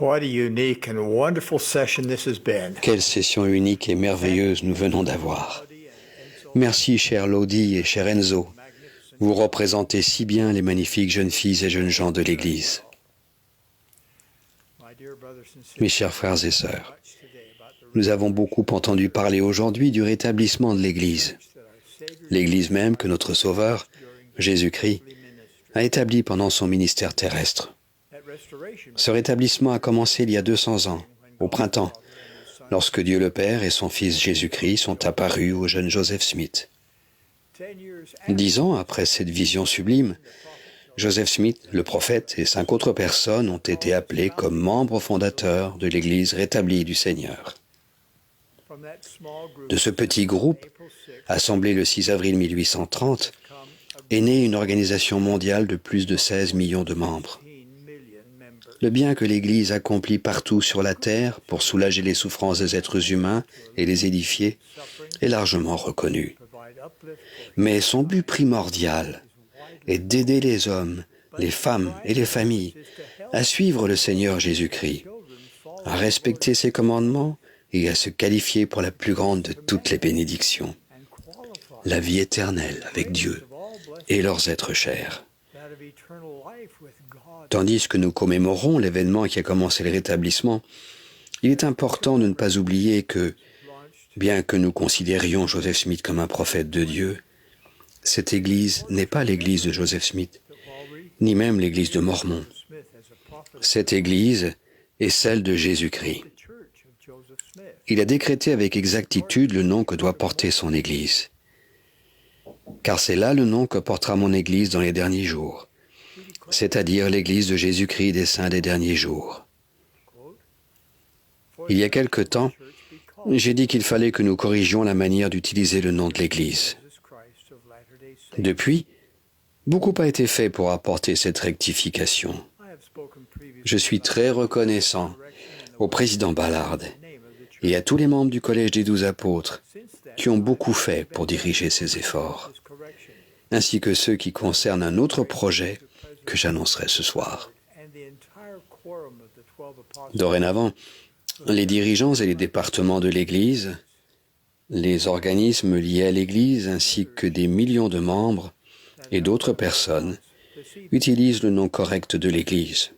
What a unique and wonderful session this has been. Quelle session unique et merveilleuse nous venons d'avoir. Merci, chère Lodi et cher Enzo. Vous représentez si bien les magnifiques jeunes filles et jeunes gens de l'Église. Mes chers frères et sœurs, nous avons beaucoup entendu parler aujourd'hui du rétablissement de l'Église. L'Église même que notre Sauveur, Jésus-Christ, a établie pendant son ministère terrestre. Ce rétablissement a commencé il y a 200 ans, au printemps, lorsque Dieu le Père et son Fils Jésus-Christ sont apparus au jeune Joseph Smith. 10 ans après cette vision sublime, Joseph Smith, le prophète, et 5 autres personnes ont été appelés comme membres fondateurs de l'Église rétablie du Seigneur. De ce petit groupe, assemblé le 6 avril 1830, est née une organisation mondiale de plus de 16 millions de membres. Le bien que l'Église accomplit partout sur la terre pour soulager les souffrances des êtres humains et les édifier est largement reconnu. Mais son but primordial est d'aider les hommes, les femmes et les familles à suivre le Seigneur Jésus-Christ, à respecter ses commandements et à se qualifier pour la plus grande de toutes les bénédictions, la vie éternelle avec Dieu et leurs êtres chers. Tandis que nous commémorons l'événement qui a commencé le rétablissement, il est important de ne pas oublier que, bien que nous considérions Joseph Smith comme un prophète de Dieu, cette Église n'est pas l'Église de Joseph Smith, ni même l'Église de Mormon. Cette Église est celle de Jésus-Christ. Il a décrété avec exactitude le nom que doit porter son Église. Car c'est là le nom que portera mon Église dans les derniers jours, c'est-à-dire l'Église de Jésus-Christ des saints des derniers jours. Il y a quelque temps, j'ai dit qu'il fallait que nous corrigions la manière d'utiliser le nom de l'Église. Depuis, beaucoup a été fait pour apporter cette rectification. Je suis très reconnaissant au président Ballard et à tous les membres du Collège des 12 apôtres qui ont beaucoup fait pour diriger ces efforts, ainsi que ceux qui concernent un autre projet que j'annoncerai ce soir. Dorénavant, les dirigeants et les départements de l'Église, les organismes liés à l'Église ainsi que des millions de membres et d'autres personnes utilisent le nom correct de l'Église.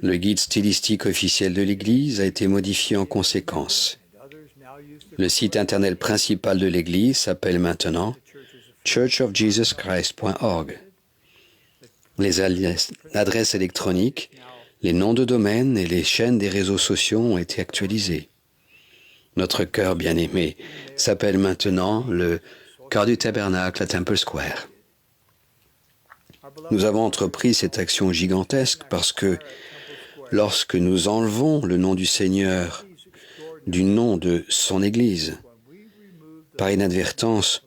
Le guide stylistique officiel de l'Église a été modifié en conséquence. Le site internet principal de l'Église s'appelle maintenant churchofjesuschrist.org. Les adresses électroniques, les noms de domaine et les chaînes des réseaux sociaux ont été actualisés. Notre cœur bien-aimé s'appelle maintenant le Cœur du Tabernacle à Temple Square. Nous avons entrepris cette action gigantesque parce que lorsque nous enlevons le nom du Seigneur du nom de son Église, par inadvertance,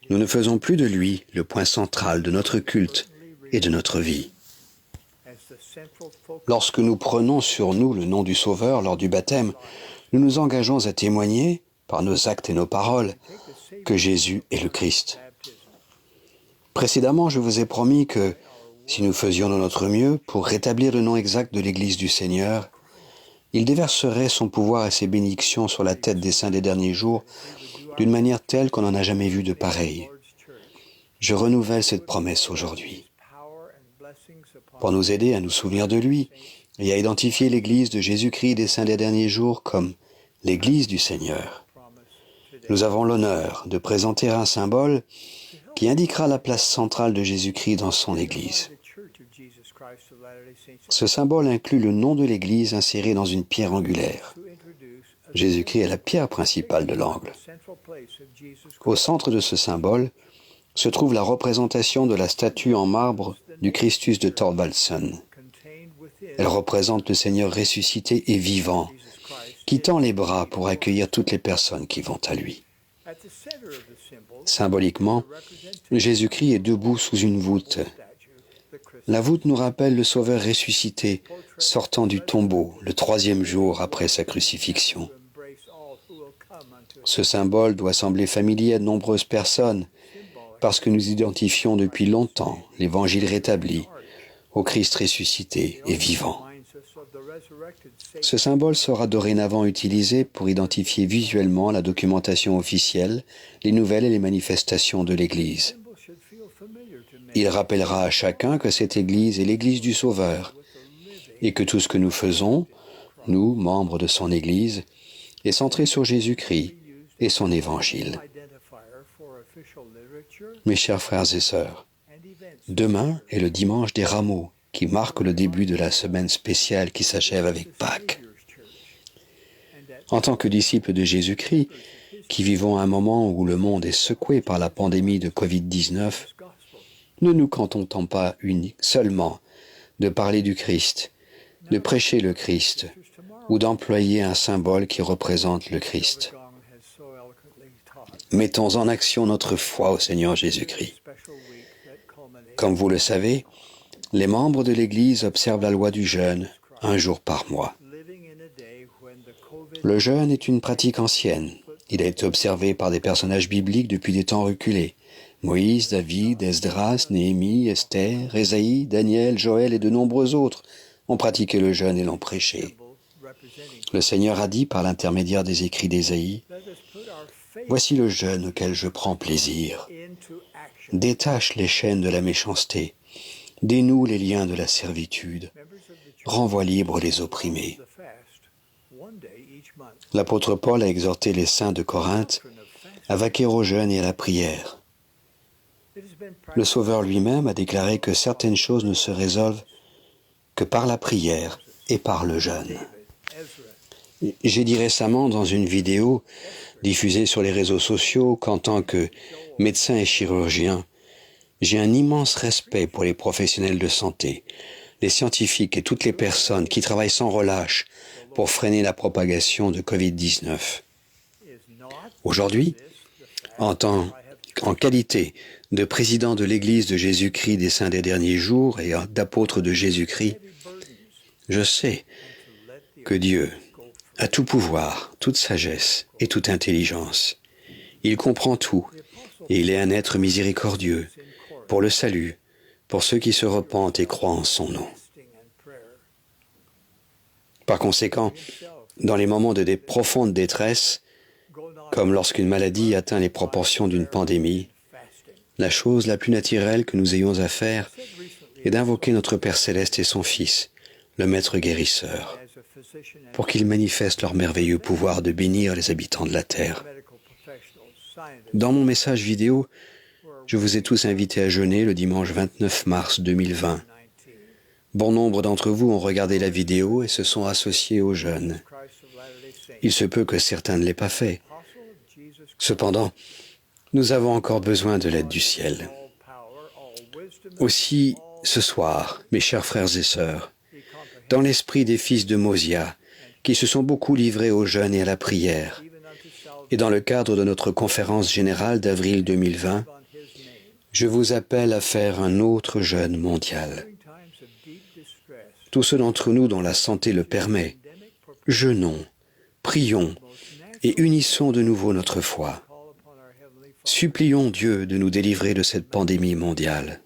nous ne faisons plus de lui le point central de notre culte et de notre vie. Lorsque nous prenons sur nous le nom du Sauveur lors du baptême, nous nous engageons à témoigner, par nos actes et nos paroles, que Jésus est le Christ. Précédemment, je vous ai promis que, si nous faisions de notre mieux pour rétablir le nom exact de l'Église du Seigneur, il déverserait son pouvoir et ses bénédictions sur la tête des saints des derniers jours d'une manière telle qu'on n'en a jamais vu de pareille. Je renouvelle cette promesse aujourd'hui. Pour nous aider à nous souvenir de lui et à identifier l'Église de Jésus-Christ des saints des derniers jours comme l'Église du Seigneur, nous avons l'honneur de présenter un symbole qui indiquera la place centrale de Jésus-Christ dans son Église. Ce symbole inclut le nom de l'Église inséré dans une pierre angulaire. Jésus-Christ est la pierre principale de l'angle. Au centre de ce symbole se trouve la représentation de la statue en marbre du Christus de Thorvaldsen. Elle représente le Seigneur ressuscité et vivant, qui tend les bras pour accueillir toutes les personnes qui vont à lui. Symboliquement, Jésus-Christ est debout sous une voûte. La voûte nous rappelle le Sauveur ressuscité, sortant du tombeau le 3e jour après sa crucifixion. Ce symbole doit sembler familier à de nombreuses personnes, parce que nous identifions depuis longtemps l'Évangile rétabli au Christ ressuscité et vivant. Ce symbole sera dorénavant utilisé pour identifier visuellement la documentation officielle, les nouvelles et les manifestations de l'Église. Il rappellera à chacun que cette Église est l'Église du Sauveur et que tout ce que nous faisons, nous, membres de son Église, est centré sur Jésus-Christ et son Évangile. Mes chers frères et sœurs, demain est le dimanche des Rameaux, qui marque le début de la semaine spéciale qui s'achève avec Pâques. En tant que disciples de Jésus-Christ, qui vivons un moment où le monde est secoué par la pandémie de Covid-19, ne nous contentons pas seulement de parler du Christ, de prêcher le Christ ou d'employer un symbole qui représente le Christ. Mettons en action notre foi au Seigneur Jésus-Christ. Comme vous le savez, les membres de l'Église observent la loi du jeûne, un jour par mois. Le jeûne est une pratique ancienne. Il a été observé par des personnages bibliques depuis des temps reculés. Moïse, David, Esdras, Néhémie, Esther, Ésaïe, Daniel, Joël et de nombreux autres ont pratiqué le jeûne et l'ont prêché. Le Seigneur a dit par l'intermédiaire des écrits d'Ésaïe, « Voici le jeûne auquel je prends plaisir. Détache les chaînes de la méchanceté, dénoue les liens de la servitude, renvoie libres les opprimés. » L'apôtre Paul a exhorté les saints de Corinthe à vaquer au jeûne et à la prière. Le Sauveur lui-même a déclaré que certaines choses ne se résolvent que par la prière et par le jeûne. J'ai dit récemment dans une vidéo diffusée sur les réseaux sociaux qu'en tant que médecin et chirurgien, j'ai un immense respect pour les professionnels de santé, les scientifiques et toutes les personnes qui travaillent sans relâche pour freiner la propagation de Covid-19. Aujourd'hui, en qualité de président de l'Église de Jésus-Christ des Saints des Derniers Jours et d'apôtre de Jésus-Christ, je sais que Dieu a tout pouvoir, toute sagesse et toute intelligence. Il comprend tout et il est un être miséricordieux pour le salut, pour ceux qui se repentent et croient en son nom. Par conséquent, dans les moments de profonde détresse, comme lorsqu'une maladie atteint les proportions d'une pandémie, la chose la plus naturelle que nous ayons à faire est d'invoquer notre Père Céleste et son Fils, le Maître guérisseur, pour qu'ils manifestent leur merveilleux pouvoir de bénir les habitants de la terre. Dans mon message vidéo, je vous ai tous invités à jeûner le dimanche 29 mars 2020. Bon nombre d'entre vous ont regardé la vidéo et se sont associés au jeûne. Il se peut que certains ne l'aient pas fait. Cependant, nous avons encore besoin de l'aide du ciel. Aussi, ce soir, mes chers frères et sœurs, dans l'esprit des fils de Mosia, qui se sont beaucoup livrés au jeûne et à la prière, et dans le cadre de notre conférence générale d'avril 2020, je vous appelle à faire un autre jeûne mondial. Tous ceux d'entre nous dont la santé le permet, jeûnons, prions et unissons de nouveau notre foi. Supplions Dieu de nous délivrer de cette pandémie mondiale.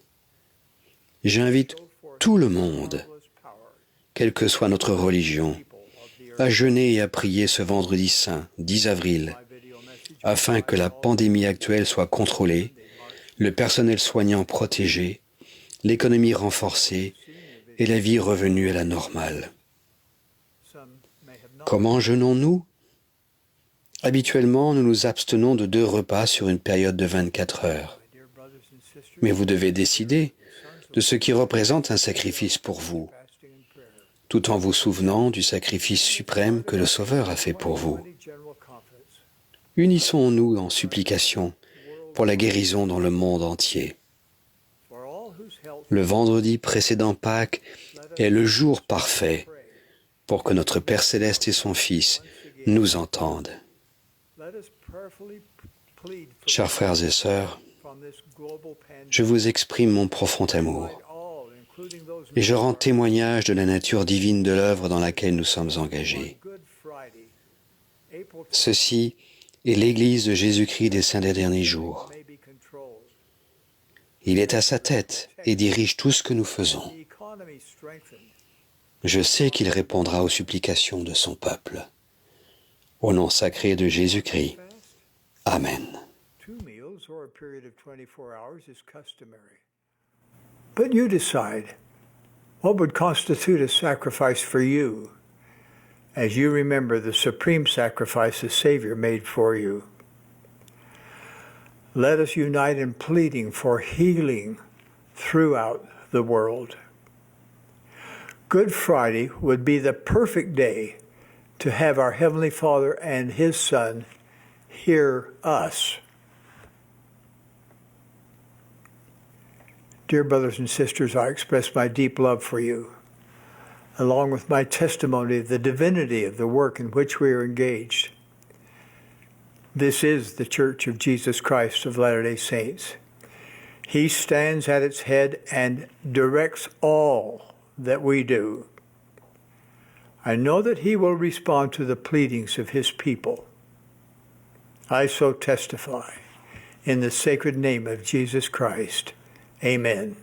J'invite tout le monde, quelle que soit notre religion, à jeûner et à prier ce vendredi saint, 10 avril, afin que la pandémie actuelle soit contrôlée, le personnel soignant protégé, l'économie renforcée et la vie revenue à la normale. Comment jeûnons-nous ? Habituellement, nous nous abstenons de 2 repas sur une période de 24 heures. Mais vous devez décider de ce qui représente un sacrifice pour vous, tout en vous souvenant du sacrifice suprême que le Sauveur a fait pour vous. Unissons-nous en supplication pour la guérison dans le monde entier. Le vendredi précédant Pâques est le jour parfait pour que notre Père Céleste et son Fils nous entendent. Chers frères et sœurs, je vous exprime mon profond amour et je rends témoignage de la nature divine de l'œuvre dans laquelle nous sommes engagés. Ceci est l'Église de Jésus-Christ des Saints des Derniers Jours. Il est à sa tête et dirige tout ce que nous faisons. Je sais qu'il répondra aux supplications de son peuple. Au nom sacré de Jésus-Christ. Amen. 2 meals or a period of 24 hours is customary. But you decide what would constitute a sacrifice for you as you remember the supreme sacrifice the Savior made for you. Let us unite in pleading for healing throughout the world. Good Friday would be the perfect day to have our Heavenly Father and His Son hear us. Dear brothers and sisters, I express my deep love for you, along with my testimony of the divinity of the work in which we are engaged. This is the Church of Jesus Christ of Latter-day Saints. He stands at its head and directs all that we do. I know that He will respond to the pleadings of His people. I so testify in the sacred name of Jesus Christ. Amen.